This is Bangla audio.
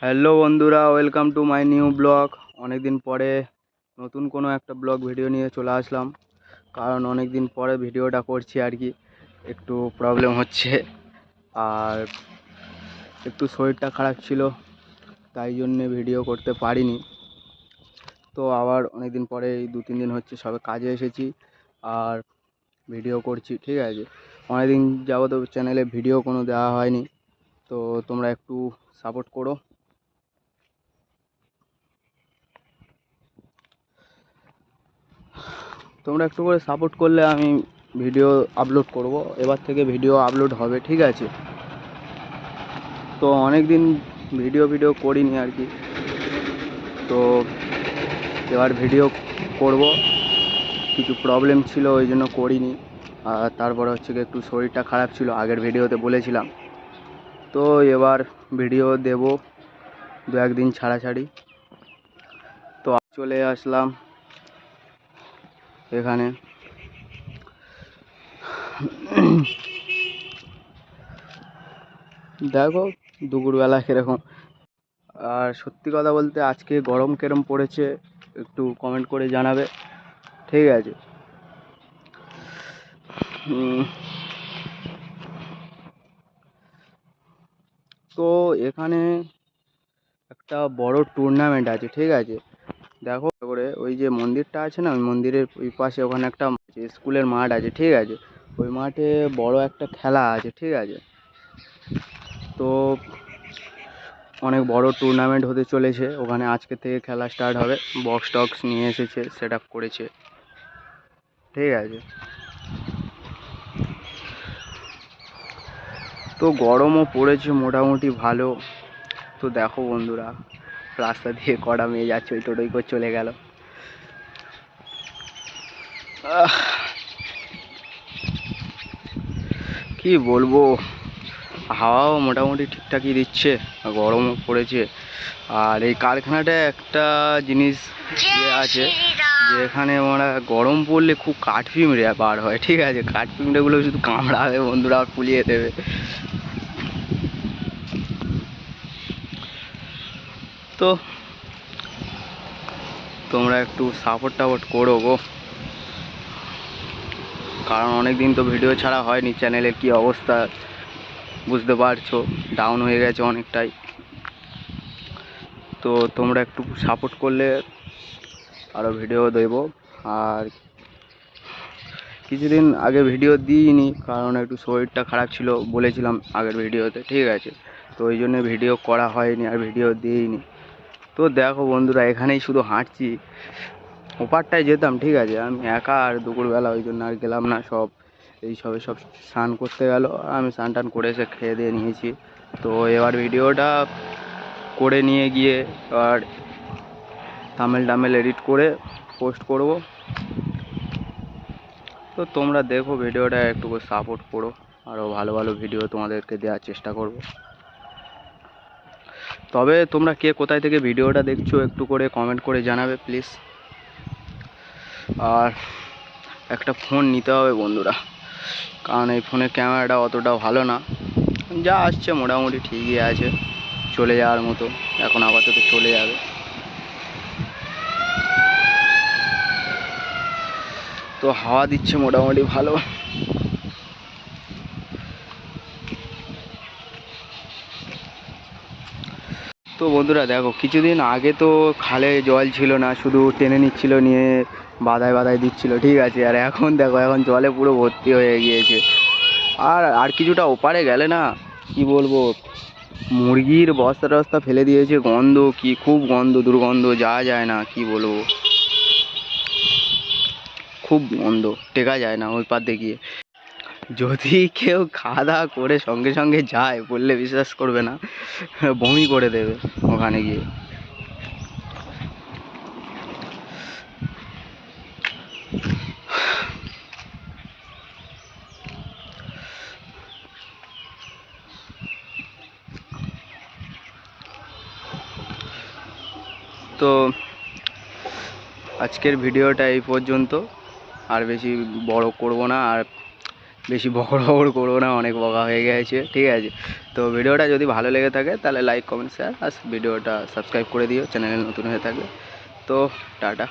হ্যালো বন্ধুরা, welcome to my new blog. অনেক দিন পরে নতুন কোনো একটা ব্লগ ভিডিও নিয়ে চলে আসলাম, কারণ অনেক দিন পরে ভিডিওটা করছি আর কি। একটু প্রবলেম হচ্ছে, আর একটু শরীরটা খারাপ ছিল, তাই জন্যে ভিডিও করতে পারিনি। তো আবার অনেক দিন পরে এই 2-3 দিন হচ্ছে সবে কাজে এসেছি আর ভিডিও করছি, ঠিক আছে। অনেক দিন যাবত চ্যানেলে ভিডিও কোনো দেওয়া হয়নি, তো তোমরা একটু সাপোর্ট করো। তোমরা একটু করে সাপোর্ট করলে আমি ভিডিও আপলোড করব। এবার থেকে ভিডিও আপলোড হবে, ঠিক আছে। তো অনেক দিন ভিডিও করিনি আর কি, তো এবার ভিডিও করব। কিছু প্রবলেম ছিল ওই জন্য করিনি, আর তারপরে হচ্ছে কি একটু শরীরটা খারাপ ছিল, আগের ভিডিওতে বলেছিলাম। তো এবার ভিডিও দেব 2-1 দিন ছাড়াছাড়ি। তো চলে আসলাম এখানে। দেখো দুপুরবেলা কীরকম। আর সত্যি কথা বলতে আজকে গরম কিরম পড়েছে একটু কমেন্ট করে জানাবে, ঠিক আছে। তো এখানে একটা বড় টুর্নামেন্ট আছে, ঠিক আছে। দেখো করে ওই যে মন্দিরটা আছে না, ওই মন্দিরের ওই পাশে ওখানে একটা স্কুলের মাঠ আছে, ঠিক আছে। ওই মাঠে বড় একটা খেলা আছে, ঠিক আছে। তো অনেক বড় টুর্নামেন্ট হতে চলেছে ওখানে। আজকে থেকে খেলা স্টার্ট হবে, বক্স টক্স নিয়ে এসেছে, সেট আপ করেছে, ঠিক আছে। তো গরমও পড়েছে মোটামুটি ভালো। তো দেখো বন্ধুরা, রাস্তা দিয়ে কটা মেয়ে যাচ্ছে, ওই টোটোই করে চলে গেল। কি বলবো, হাওয়াও মোটামুটি ঠিকঠাকই দিচ্ছে, গরমও পড়েছে। আর এই কারখানাটা একটা জিনিস আছে যে এখানে আমরা গরম পড়লে খুব কাঠপিমড়ে বার হয়, ঠিক আছে। কাঠপিমড়েগুলো শুধু কামড়াবে বন্ধুরা, ফুলিয়ে দেবে। তো তোমরা একটু সাপোর্ট টাপোর্ট করো গো, কারণ অনেক দিন তো ভিডিও ছাড়া হয়নি। চ্যানেলের কি অবস্থা বুঝতে পারছো, ডাউন হয়ে গেছে অনেকটাই। তো তোমরা একটু সাপোর্ট করলে আরও ভিডিও দেবো। আর কিছুদিন আগে ভিডিও দিইনি, কারণ একটু শরীরটা খারাপ ছিল বলেছিলাম আগের ভিডিওতে, ঠিক আছে। তো ওই জন্য ভিডিও করা হয়নি আর ভিডিও দিইনি। তো দেখো বন্ধুরা, এখানেই শুধু হাঁটছি, ওপারটায় যেতাম, ঠিক আছে। আমি একা, আর দুপুরবেলা ওই জন্য আর গেলাম না। সব সব স্নান করতে গেল, আমি স্নান টান করে এসে খেয়ে দিয়ে নিয়েছি। তো এবার ভিডিওটা করে নিয়ে গিয়ে আর থাম্বনেল টাম্বনেল এডিট করে পোস্ট করব। তো তোমরা দেখো ভিডিওটা, একটু সাপোর্ট করো, আরও ভালো ভালো ভিডিও তোমাদেরকে দেওয়ার চেষ্টা করব। তবে তোমরা কে কোথায় থেকে ভিডিওটা দেখছো একটু করে কমেন্ট করে জানাবে প্লিজ। আর একটা ফোন নিতে হবে বন্ধুরা, কারণ এই ফোনের ক্যামেরাটা অতটা ভালো না। যা আসছে মোটামুটি ঠিকই আছে, চলে যাওয়ার মতো। এখন আপাতত চলে যাবে। তো হাওয়া দিচ্ছে মোটামুটি ভালো। তো বন্ধুরা দেখো, কিছুদিন আগে তো খালে জল ছিল না, শুধু টেনে নিচ্ছিল, নিয়ে বাদায় বাদায় দিচ্ছিল, ঠিক আছে। আর এখন দেখো, এখন জলে পুরো ভর্তি হয়ে গিয়েছে। আর কিছুটা ওপারে গেলে না, কি বলবো, মুরগির বস্তা টস্তা ফেলে দিয়েছে, গন্ধ, কি খুব গন্ধ, দুর্গন্ধ, যাওয়া যায় না, কি বলবো, খুব গন্ধ, টেকা যায় না ওই পার দিয়ে গিয়ে। যদি কেউ খাওয়া দাওয়া করে সঙ্গে সঙ্গে যায়, বললে বিশ্বাস করবে না, বমি করে দেবে ওখানে গিয়ে। তো আজকের ভিডিওটা এই পর্যন্ত, আর বেশি বড় করব না। আর বেশি বকড় বকড় করবো না, অনেক বকা হয়ে গেছে, ঠিক আছে। তো ভিডিওটা যদি ভালো লেগে থাকে তাহলে লাইক কমেন্ট শেয়ার আর ভিডিওটা সাবস্ক্রাইব করে দিও চ্যানেলে নতুন হয়ে থাকলে। তো টাটা।